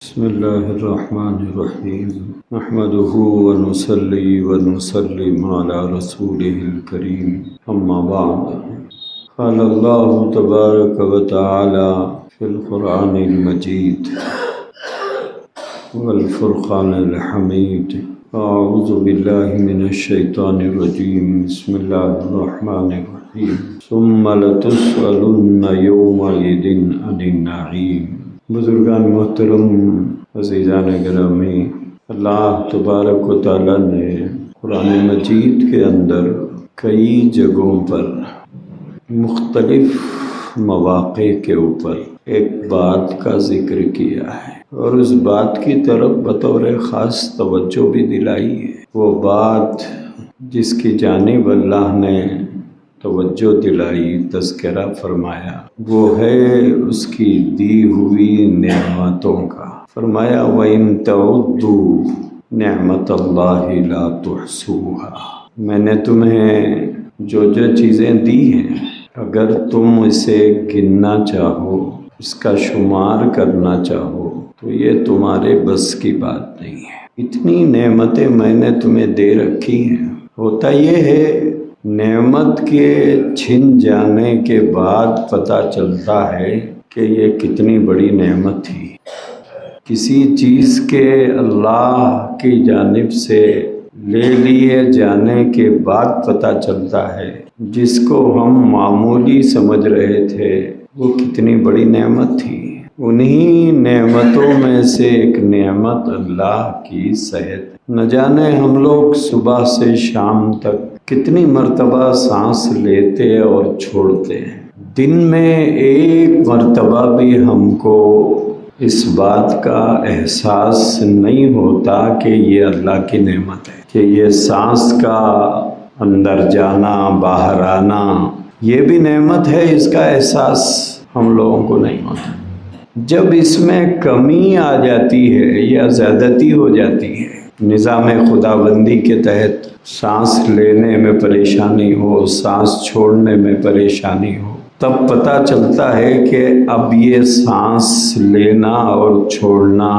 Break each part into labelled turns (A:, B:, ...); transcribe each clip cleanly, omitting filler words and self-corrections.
A: بسم اللہ الرحمن الرحیم نحمده ونصلی ونسلم علی رسولہ الکریم اما بعد قال اللہ تبارک وتعالی فی القرآن المجید والفرقان الحمید اعوذ باللہ من الشیطان الرجیم بسم اللہ الرحمن الرحیم ثم لتسألن یومئذ عن النعیم۔ بزرگان محترم، عزیزان گرامی، اللہ تبارک و تعالیٰ نے قرآن مجید کے اندر کئی جگہوں پر مختلف مواقع کے اوپر ایک بات کا ذکر کیا ہے اور اس بات کی طرف بطور خاص توجہ بھی دلائی ہے۔ وہ بات جس کی جانب اللہ نے توجہ دلائی، تذکرہ فرمایا، وہ ہے اس کی دی ہوئی نعمتوں کا۔ فرمایا وَإِن تَعُدُّوا نِعْمَتَ اللَّهِ لَا تُحْصُوهَا۔ میں نے تمہیں جو چیزیں دی ہیں، اگر تم اسے گننا چاہو، اس کا شمار کرنا چاہو، تو یہ تمہارے بس کی بات نہیں ہے۔ اتنی نعمتیں میں نے تمہیں دے رکھی ہیں۔ ہوتا یہ ہے نعمت کے چھن جانے کے بعد پتہ چلتا ہے کہ یہ کتنی بڑی نعمت تھی۔ کسی چیز کے اللہ کی جانب سے لے لیے جانے کے بعد پتہ چلتا ہے جس کو ہم معمولی سمجھ رہے تھے وہ کتنی بڑی نعمت تھی۔ انہی نعمتوں میں سے ایک نعمت اللہ کی صحت۔ نہ جانے ہم لوگ صبح سے شام تک کتنی مرتبہ سانس لیتے اور چھوڑتے ہیں۔ دن میں ایک مرتبہ بھی ہم کو اس بات کا احساس نہیں ہوتا کہ یہ اللہ کی نعمت ہے، کہ یہ سانس کا اندر جانا باہر آنا یہ بھی نعمت ہے۔ اس کا احساس ہم لوگوں کو نہیں ہوتا۔ جب اس میں کمی آ جاتی ہے یا زیادتی ہو جاتی ہے، نظام خداوندی کے تحت سانس لینے میں پریشانی ہو، سانس چھوڑنے میں پریشانی ہو، تب پتہ چلتا ہے کہ اب یہ سانس لینا اور چھوڑنا،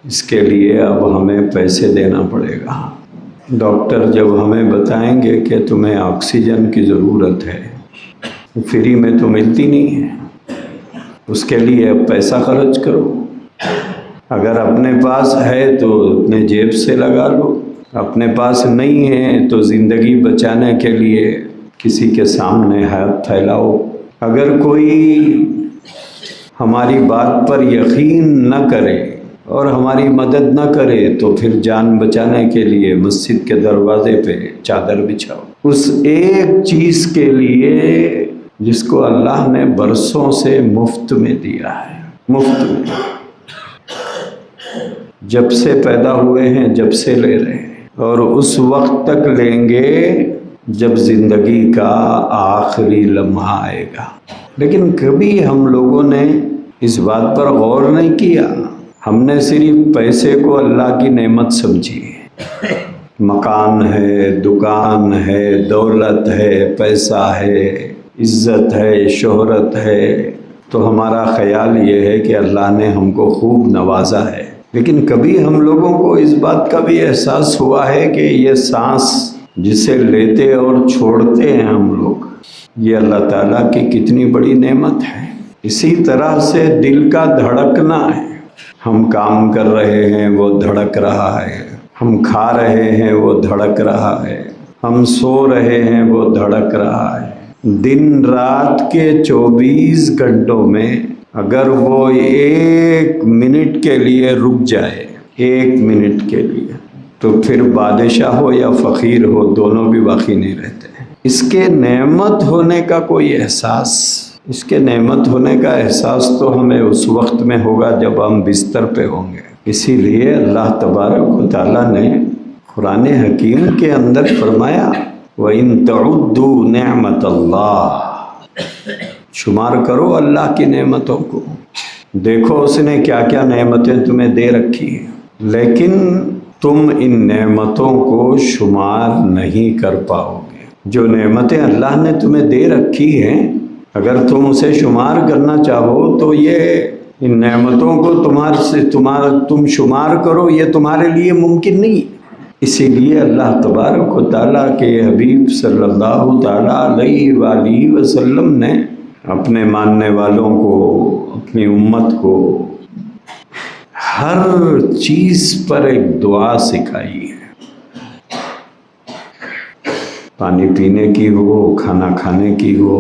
A: اس کے لیے اب ہمیں پیسے دینا پڑے گا۔ ڈاکٹر جب ہمیں بتائیں گے کہ تمہیں آکسیجن کی ضرورت ہے، فری میں تو ملتی نہیں ہے، اس کے لیے اب پیسہ خرچ کرو۔ اگر اپنے پاس ہے تو اپنے جیب سے لگا لو، اپنے پاس نہیں ہے تو زندگی بچانے کے لیے کسی کے سامنے ہاتھ پھیلاؤ۔ اگر کوئی ہماری بات پر یقین نہ کرے اور ہماری مدد نہ کرے تو پھر جان بچانے کے لیے مسجد کے دروازے پہ چادر بچھاؤ، اس ایک چیز کے لیے جس کو اللہ نے برسوں سے مفت میں دیا ہے۔ مفت میں جب سے پیدا ہوئے ہیں، جب سے لے رہے ہیں، اور اس وقت تک لیں گے جب زندگی کا آخری لمحہ آئے گا۔ لیکن کبھی ہم لوگوں نے اس بات پر غور نہیں کیا۔ ہم نے صرف پیسے کو اللہ کی نعمت سمجھی ہے۔ مکان ہے، دکان ہے، دولت ہے، پیسہ ہے، عزت ہے، شہرت ہے، تو ہمارا خیال یہ ہے کہ اللہ نے ہم کو خوب نوازا ہے۔ لیکن کبھی ہم لوگوں کو اس بات کا بھی احساس ہوا ہے کہ یہ سانس جسے لیتے اور چھوڑتے ہیں ہم لوگ، یہ اللہ تعالیٰ کی کتنی بڑی نعمت ہے۔ اسی طرح سے دل کا دھڑکنا ہے۔ ہم کام کر رہے ہیں، وہ دھڑک رہا ہے، ہم کھا رہے ہیں، وہ دھڑک رہا ہے، ہم سو رہے ہیں، وہ دھڑک رہا ہے۔ دن رات کے 24 گھنٹوں میں اگر وہ 1 منٹ کے لیے رک جائے، 1 منٹ کے لیے، تو پھر بادشاہ ہو یا فقیر ہو، دونوں بھی باقی نہیں رہتے۔ اس کے نعمت ہونے کا کوئی احساس، اس کے نعمت ہونے کا احساس تو ہمیں اس وقت میں ہوگا جب ہم بستر پہ ہوں گے۔ اسی لیے اللہ تبارک و تعالیٰ نے قرآن حکیم کے اندر فرمایا وَإِن تَعُدُّوا نِعْمَتَ اللَّهِ، شمار کرو اللہ کی نعمتوں کو، دیکھو اس نے کیا کیا نعمتیں تمہیں دے رکھی ہیں، لیکن تم ان نعمتوں کو شمار نہیں کر پاؤ گے۔ جو نعمتیں اللہ نے تمہیں دے رکھی ہیں، اگر تم اسے شمار کرنا چاہو تو یہ ان نعمتوں کو تم شمار کرو، یہ تمہارے لیے ممکن نہیں۔ اسی لیے اللہ تبارک و تعالیٰ کے حبیب صلی اللہ تعالیٰ علیہ وآلہ وسلم نے اپنے ماننے والوں کو، اپنی امت کو ہر چیز پر ایک دعا سکھائی ہے، پانی پینے کی ہو، کھانا کھانے کی ہو،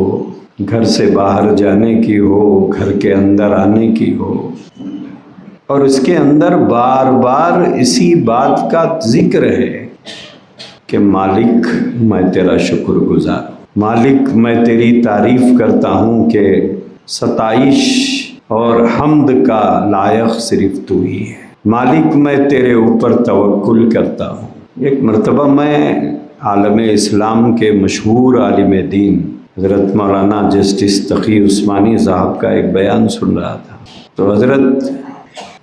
A: گھر سے باہر جانے کی ہو، گھر کے اندر آنے کی ہو، اور اس کے اندر بار بار اسی بات کا ذکر ہے کہ مالک میں تیرا شکر گزار، مالک میں تیری تعریف کرتا ہوں کہ ستائش اور حمد کا لائق صرف تو ہی ہے، مالک میں تیرے اوپر توکل کرتا ہوں۔ ایک مرتبہ میں عالم اسلام کے مشہور عالم دین حضرت مولانا جسٹس تقی عثمانی صاحب کا ایک بیان سن رہا تھا، تو حضرت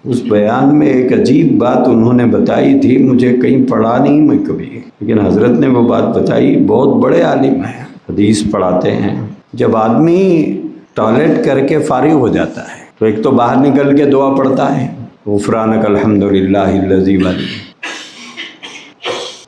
A: اس بیان میں ایک عجیب بات انہوں نے بتائی تھی، مجھے کہیں پڑھا نہیں میں کبھی، لیکن حضرت نے وہ بات بتائی، بہت بڑے عالم ہیں، حدیث پڑھاتے ہیں۔ جب آدمی ٹوائلٹ کر کے فارغ ہو جاتا ہے تو ایک تو باہر نکل کے دعا پڑھتا ہے، غفرانک الحمدللہ الذی ولی،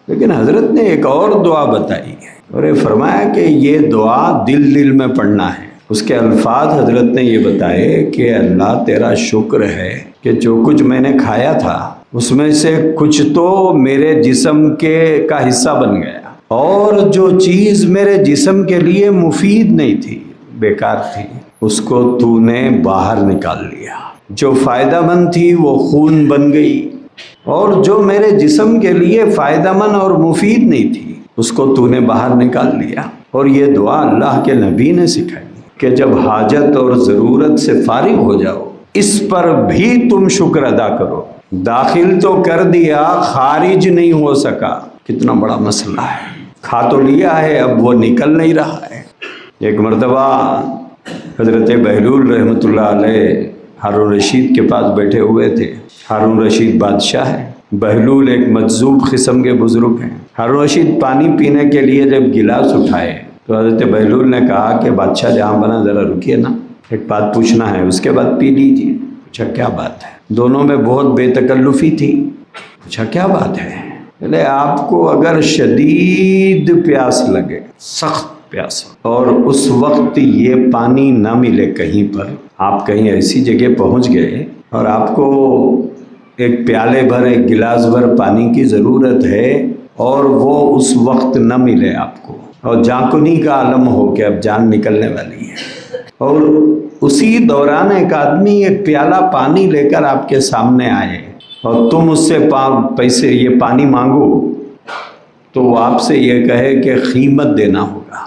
A: لیکن حضرت نے ایک اور دعا بتائی ہے اور یہ فرمایا کہ یہ دعا دل میں پڑھنا ہے۔ اس کے الفاظ حضرت نے یہ بتائے کہ اللہ تیرا شکر ہے کہ جو کچھ میں نے کھایا تھا اس میں سے کچھ تو میرے جسم کا حصہ بن گیا، اور جو چیز میرے جسم کے لیے مفید نہیں تھی، بیکار تھی، اس کو تو نے باہر نکال لیا، جو فائدہ مند تھی وہ خون بن گئی، اور جو میرے جسم کے لیے فائدہ مند اور مفید نہیں تھی اس کو تو نے باہر نکال لیا۔ اور یہ دعا اللہ کے نبی نے سکھائی کہ جب حاجت اور ضرورت سے فارغ ہو جاؤ اس پر بھی تم شکر ادا کرو، داخل تو کر دیا خارج نہیں ہو سکا، کتنا بڑا مسئلہ ہے، کھا تو لیا ہے اب وہ نکل نہیں رہا ہے۔ ایک مرتبہ حضرت بہلول رحمۃ اللہ علیہ ہارون رشید کے پاس بیٹھے ہوئے تھے، ہارون رشید بادشاہ ہے، بہلول ایک مجذوب قسم کے بزرگ ہیں۔ ہارون رشید پانی پینے کے لیے جب گلاس اٹھائے تو حضرت بہلول نے کہا کہ بادشاہ جہاں بنا ذرا رکیے نا، ایک بات پوچھنا ہے، اس کے بعد پی لیجیے۔ پوچھا کیا بات ہے؟ دونوں میں بہت بے تکلفی تھی۔ پوچھا کیا بات ہے؟ بولے آپ کو اگر شدید پیاس لگے، سخت پیاس، اور اس وقت یہ پانی نہ ملے کہیں پر، آپ کہیں ایسی جگہ پہنچ گئے اور آپ کو ایک پیالے بھر، ایک گلاس بھر پانی کی ضرورت ہے، اور وہ اس وقت نہ ملے آپ کو، اور جانکنی کا عالم ہو کہ اب جان نکلنے والی ہے، اور اسی دوران ایک آدمی ایک پیالہ پانی لے کر آپ کے سامنے آئے اور تم اس سے پیسے یہ پانی مانگو، تو وہ آپ سے یہ کہے کہ قیمت دینا ہوگا،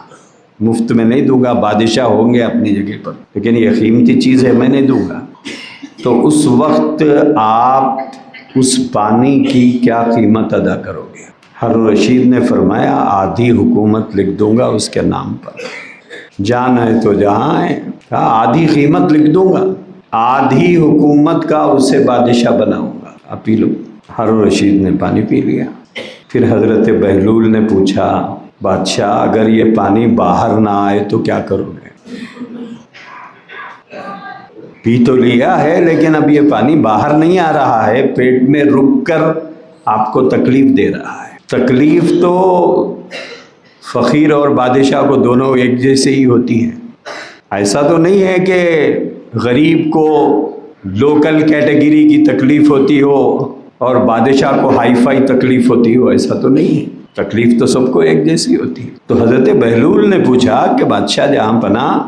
A: مفت میں نہیں دوں گا، بادشاہ ہوں گے اپنی جگہ پر لیکن یہ قیمتی چیز ہے میں نہیں دوں گا، تو اس وقت آپ اس پانی کی کیا قیمت ادا کرو گے؟ ہارون رشید نے فرمایا آدھی حکومت لکھ دوں گا اس کے نام پر، جان ہے تو جہاں ہے، کہا آدھی قیمت لکھ دوں گا، آدھی حکومت کا اسے بادشاہ بناؤں گا، آپ پی لو۔ ہارون رشید نے پانی پی لیا۔ پھر حضرت بہلول نے پوچھا بادشاہ اگر یہ پانی باہر نہ آئے تو کیا کرو گے؟ پی تو لیا ہے لیکن اب یہ پانی باہر نہیں آ رہا ہے، پیٹ میں رک کر آپ کو تکلیف دے رہا ہے۔ تکلیف تو فقیر اور بادشاہ کو دونوں ایک جیسے ہی ہوتی ہے، ایسا تو نہیں ہے کہ غریب کو لوکل کیٹیگری کی تکلیف ہوتی ہو اور بادشاہ کو ہائی فائی تکلیف ہوتی ہو، ایسا تو نہیں ہے، تکلیف تو سب کو ایک جیسی ہوتی ہے۔ تو حضرت بہلول نے پوچھا کہ بادشاہ جہاں پناہ،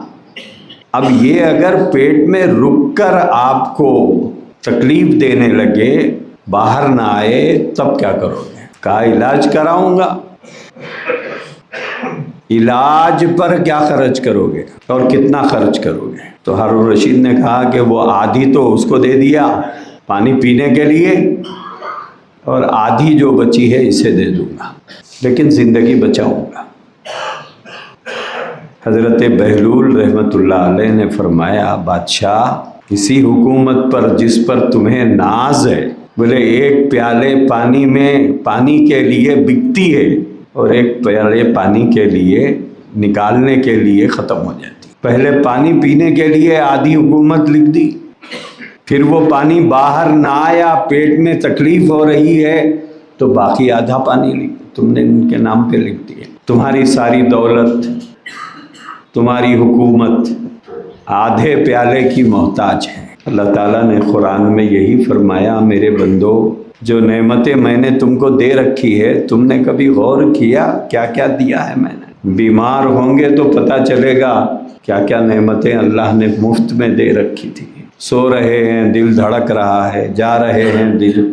A: اب یہ اگر پیٹ میں رک کر آپ کو تکلیف دینے لگے، باہر نہ آئے، تب کیا کرو گے؟ کہا علاج کراؤں گا۔ علاج پر کیا خرچ کرو گے اور کتنا خرچ کرو گے؟ تو ہارون رشید نے کہا کہ وہ آدھی تو اس کو دے دیا پانی پینے کے لیے، اور آدھی جو بچی ہے اسے دے دوں گا، لیکن زندگی بچاؤں گا۔ حضرت بہلول رحمۃ اللہ علیہ نے فرمایا بادشاہ کسی حکومت پر جس پر تمہیں ناز ہے، بولے ایک پیالے پانی میں پانی کے لیے بکتی ہے اور ایک پیالے پانی کے لیے نکالنے کے لیے ختم ہو جاتی، پہلے پانی پینے کے لیے آدھی حکومت لکھ دی پھر وہ پانی باہر نہ آیا، پیٹ میں تکلیف ہو رہی ہے، تو باقی آدھا پانی تم نے ان کے نام پہ لکھ دیا۔ تمہاری ساری دولت، تمہاری حکومت آدھے پیالے کی محتاج ہے۔ اللہ تعالیٰ نے قرآن میں یہی فرمایا، میرے بندو جو نعمتیں میں نے تم کو دے رکھی ہے، تم نے کبھی غور کیا کیا کیا دیا ہے میں نے؟ بیمار ہوں گے تو پتہ چلے گا کیا کیا نعمتیں اللہ نے مفت میں دے رکھی تھی۔ سو رہے ہیں دل دھڑک رہا ہے، جا رہے ہیں دل،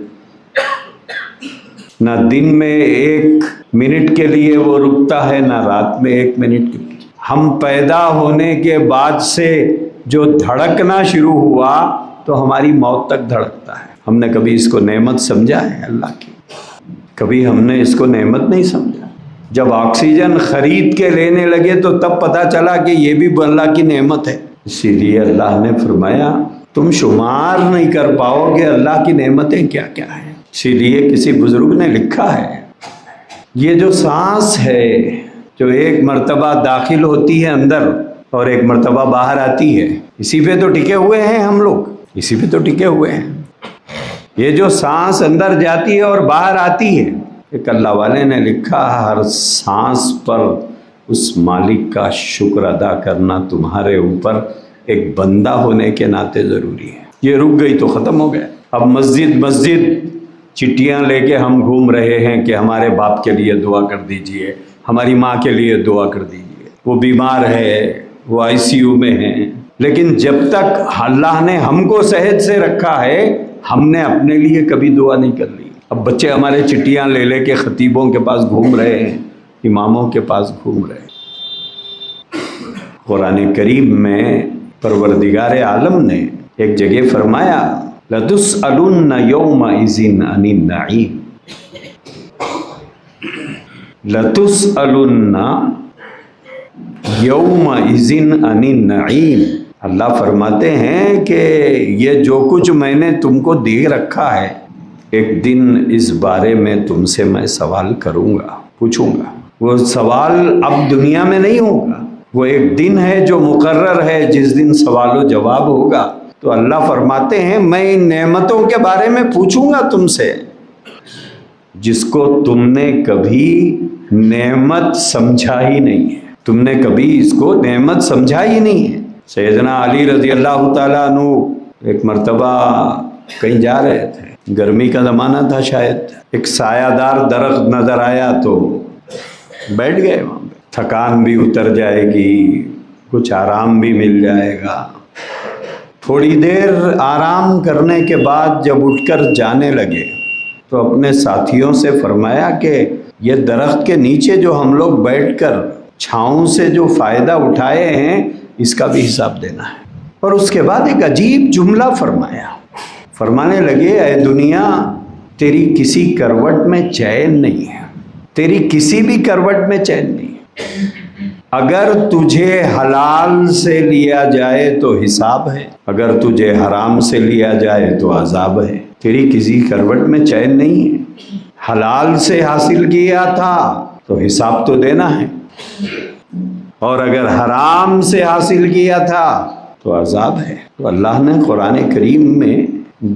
A: نہ دن میں 1 منٹ کے لیے وہ رکتا ہے، نہ رات میں 1 منٹ کے لیے۔ ہم پیدا ہونے کے بعد سے جو دھڑکنا شروع ہوا تو ہماری موت تک دھڑکتا ہے۔ ہم نے کبھی اس کو نعمت سمجھا ہے اللہ کی؟ کبھی ہم نے اس کو نعمت نہیں سمجھا۔ جب آکسیجن خرید کے لینے لگے تو تب پتہ چلا کہ یہ بھی اللہ کی نعمت ہے۔ اسی لیے اللہ نے فرمایا تم شمار نہیں کر پاؤ گے اللہ کی نعمتیں کیا کیا ہیں۔ اسی لیے کسی بزرگ نے لکھا ہے، یہ جو سانس ہے جو ایک مرتبہ داخل ہوتی ہے اندر اور ایک مرتبہ باہر آتی ہے، اسی پہ تو ٹکے ہوئے ہیں ہم لوگ، اسی پہ تو ٹکے ہوئے ہیں۔ یہ جو سانس اندر جاتی ہے اور باہر آتی ہے، ایک اللہ والے نے لکھا ہر سانس پر اس مالک کا شکر ادا کرنا تمہارے اوپر ایک بندہ ہونے کے ناطے ضروری ہے۔ یہ رک گئی تو ختم ہو گیا۔ اب مسجد چٹیاں لے کے ہم گھوم رہے ہیں کہ ہمارے باپ کے لیے دعا کر دیجئے، ہماری ماں کے لیے دعا کر دیجئے، وہ بیمار ہے، وہ ICU میں ہیں۔ لیکن جب تک اللہ نے ہم کو صحت سے رکھا ہے، ہم نے اپنے لیے کبھی دعا نہیں کر لی۔ اب بچے ہمارے چٹیاں لے لے کے خطیبوں کے پاس گھوم رہے ہیں، اماموں کے پاس گھوم رہے ہیں۔ قرآن کریم میں پروردگار عالم نے ایک جگہ فرمایا لَتُسْأَلُنَّ يَوْمَئِذٍ عَنِ النَّعِيمِ، لَتُسْأَلُنَّ يَوْمَئِذٍ عَنِ النَّعِيمِ۔ اللہ فرماتے ہیں کہ یہ جو کچھ میں نے تم کو دے رکھا ہے، ایک دن اس بارے میں تم سے میں سوال کروں گا، پوچھوں گا۔ وہ سوال اب دنیا میں نہیں ہوگا، وہ ایک دن ہے جو مقرر ہے جس دن سوال و جواب ہوگا۔ تو اللہ فرماتے ہیں میں ان نعمتوں کے بارے میں پوچھوں گا تم سے جس کو تم نے کبھی نعمت سمجھا ہی نہیں ہے، تم نے کبھی اس کو نعمت سمجھا ہی نہیں ہے۔ سیدنا علی رضی اللہ تعالیٰ عنہ ایک مرتبہ کہیں جا رہے تھے، گرمی کا زمانہ تھا، شاید ایک سایہ دار درخت نظر آیا تو بیٹھ گئے وہاں پہ۔ تھکان بھی اتر جائے گی، کچھ آرام بھی مل جائے گا۔ تھوڑی دیر آرام کرنے کے بعد جب اٹھ کر جانے لگے تو اپنے ساتھیوں سے فرمایا کہ یہ درخت کے نیچے جو ہم لوگ بیٹھ کر چھاؤں سے جو فائدہ اٹھائے ہیں اس کا بھی حساب دینا ہے۔ اور اس کے بعد ایک عجیب جملہ فرمایا، فرمانے لگے اے دنیا تیری کسی کروٹ میں چین نہیں ہے، تیری کسی بھی کروٹ میں چین نہیں ہے۔ اگر تجھے حلال سے لیا جائے تو حساب ہے، اگر تجھے حرام سے لیا جائے تو عذاب ہے۔ تیری کسی کروٹ میں چین نہیں ہے، حلال سے حاصل کیا تھا تو حساب تو دینا ہے، اور اگر حرام سے حاصل کیا تھا تو عذاب ہے۔ تو اللہ نے قرآن کریم میں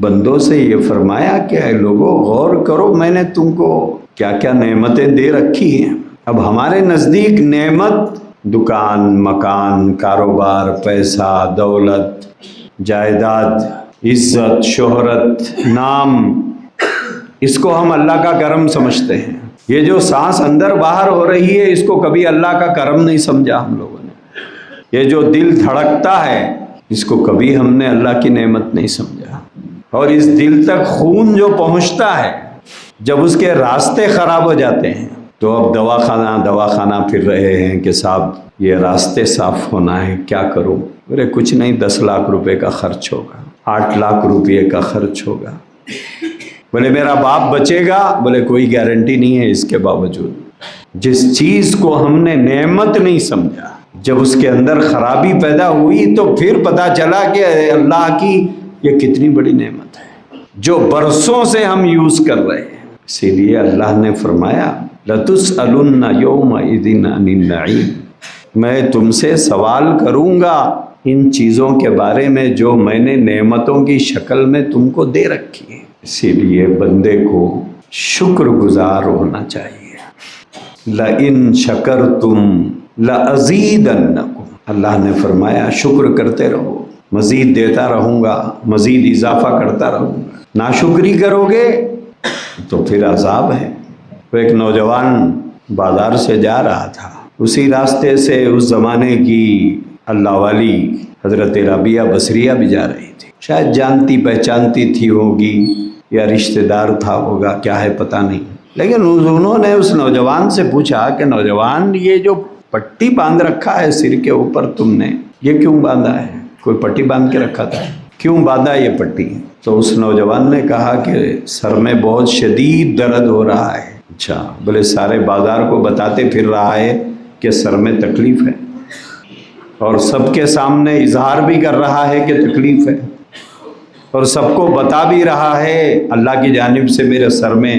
A: بندوں سے یہ فرمایا کہ اے لوگو غور کرو میں نے تم کو کیا کیا نعمتیں دے رکھی ہیں۔ اب ہمارے نزدیک نعمت دکان، مکان، کاروبار، پیسہ، دولت، جائیداد، عزت، شہرت، نام، اس کو ہم اللہ کا کرم سمجھتے ہیں۔ یہ جو سانس اندر باہر ہو رہی ہے اس کو کبھی اللہ کا کرم نہیں سمجھا ہم لوگوں نے۔ یہ جو دل دھڑکتا ہے اس کو کبھی ہم نے اللہ کی نعمت نہیں سمجھا۔ اور اس دل تک خون جو پہنچتا ہے جب اس کے راستے خراب ہو جاتے ہیں تو اب دواخانہ پھر رہے ہیں کہ صاحب یہ راستے صاف ہونا ہے، کیا کروں؟ بولے کچھ نہیں، 10 لاکھ روپے کا خرچ ہوگا، 8 لاکھ روپے کا خرچ ہوگا۔ بولے میرا باپ بچے گا؟ بولے کوئی گارنٹی نہیں ہے۔ اس کے باوجود جس چیز کو ہم نے نعمت نہیں سمجھا، جب اس کے اندر خرابی پیدا ہوئی تو پھر پتہ چلا کہ اللہ کی یہ کتنی بڑی نعمت ہے جو برسوں سے ہم یوز کر رہے ہیں۔ اسی لیے اللہ نے فرمایا لَتُسْأَلُنَّ يَوْمَئِذٍ عَنِ النَّعِيمِ، میں تم سے سوال کروں گا ان چیزوں کے بارے میں جو میں نے نعمتوں کی شکل میں تم کو دے رکھی ہے۔ اسی لیے بندے کو شکر گزار ہونا چاہیے۔ لَإِن شَكَرْتُمْ لَأَزِيدَنَّكُمْ، اللہ نے فرمایا شکر کرتے رہو، مزید دیتا رہوں گا، مزید اضافہ کرتا رہوں گا۔ ناشکری کرو گے تو پھر عذاب ہے۔ وہ ایک نوجوان بازار سے جا رہا تھا، اسی راستے سے اس زمانے کی اللہ والی حضرت رابعہ بصریہ بھی جا رہی تھی، شاید جانتی پہچانتی تھی ہوگی یا رشتہ دار تھا ہوگا، کیا ہے پتہ نہیں، لیکن انہوں نے اس نوجوان سے پوچھا کہ نوجوان یہ جو پٹی باندھ رکھا ہے سر کے اوپر تم نے، یہ کیوں باندھا ہے؟ کوئی پٹی باندھ کے رکھا تھا، کیوں باندھا یہ پٹی؟ تو اس نوجوان نے کہا کہ سر میں بہت شدید درد ہو رہا ہے۔ اچھا، بولے سارے بازار کو بتاتے پھر رہا ہے کہ سر میں تکلیف ہے، اور سب کے سامنے اظہار بھی کر رہا ہے کہ تکلیف ہے، اور سب کو بتا بھی رہا ہے اللہ کی جانب سے میرے سر میں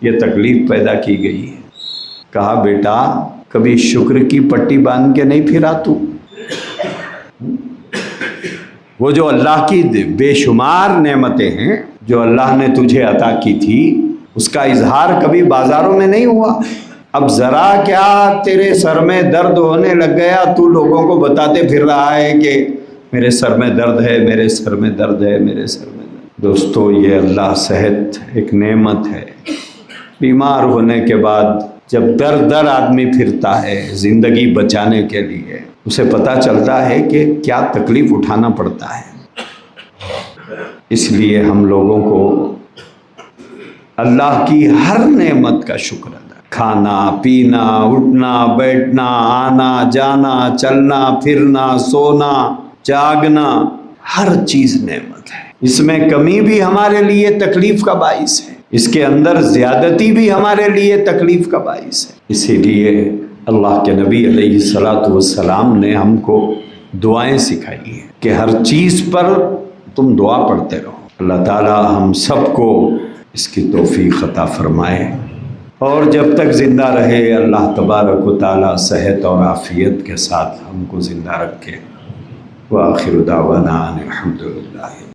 A: یہ تکلیف پیدا کی گئی ہے۔ کہا بیٹا کبھی شکر کی پٹی باندھ کے نہیں پھرا تو؟ وہ جو اللہ کی بے شمار نعمتیں ہیں جو اللہ نے تجھے عطا کی تھی، اس کا اظہار کبھی بازاروں میں نہیں ہوا۔ اب ذرا کیا تیرے سر میں درد ہونے لگ گیا، تو لوگوں کو بتاتے پھر رہا ہے کہ میرے سر میں درد ہے، میرے سر میں درد ہے، میرے سر میں درد۔ دوستو یہ اللہ صحت ایک نعمت ہے۔ بیمار ہونے کے بعد جب در آدمی پھرتا ہے زندگی بچانے کے لیے، اسے پتہ چلتا ہے کہ کیا تکلیف اٹھانا پڑتا ہے۔ اس لیے ہم لوگوں کو اللہ کی ہر نعمت کا شکر ادا، کھانا پینا، اٹھنا بیٹھنا، آنا جانا، چلنا پھرنا، سونا جاگنا، ہر چیز نعمت ہے۔ اس میں کمی بھی ہمارے لیے تکلیف کا باعث ہے، اس کے اندر زیادتی بھی ہمارے لیے تکلیف کا باعث ہے۔ اسی لیے اللہ کے نبی علیہ الصلاۃ والسلام نے ہم کو دعائیں سکھائی ہیں کہ ہر چیز پر تم دعا پڑھتے رہو۔ اللہ تعالی ہم سب کو اس کی توفیق عطا فرمائے، اور جب تک زندہ رہے اللہ تبارک و تعالی صحت اور عافیت کے ساتھ ہم کو زندہ رکھے۔ وآخر دعوانا الحمدللہ۔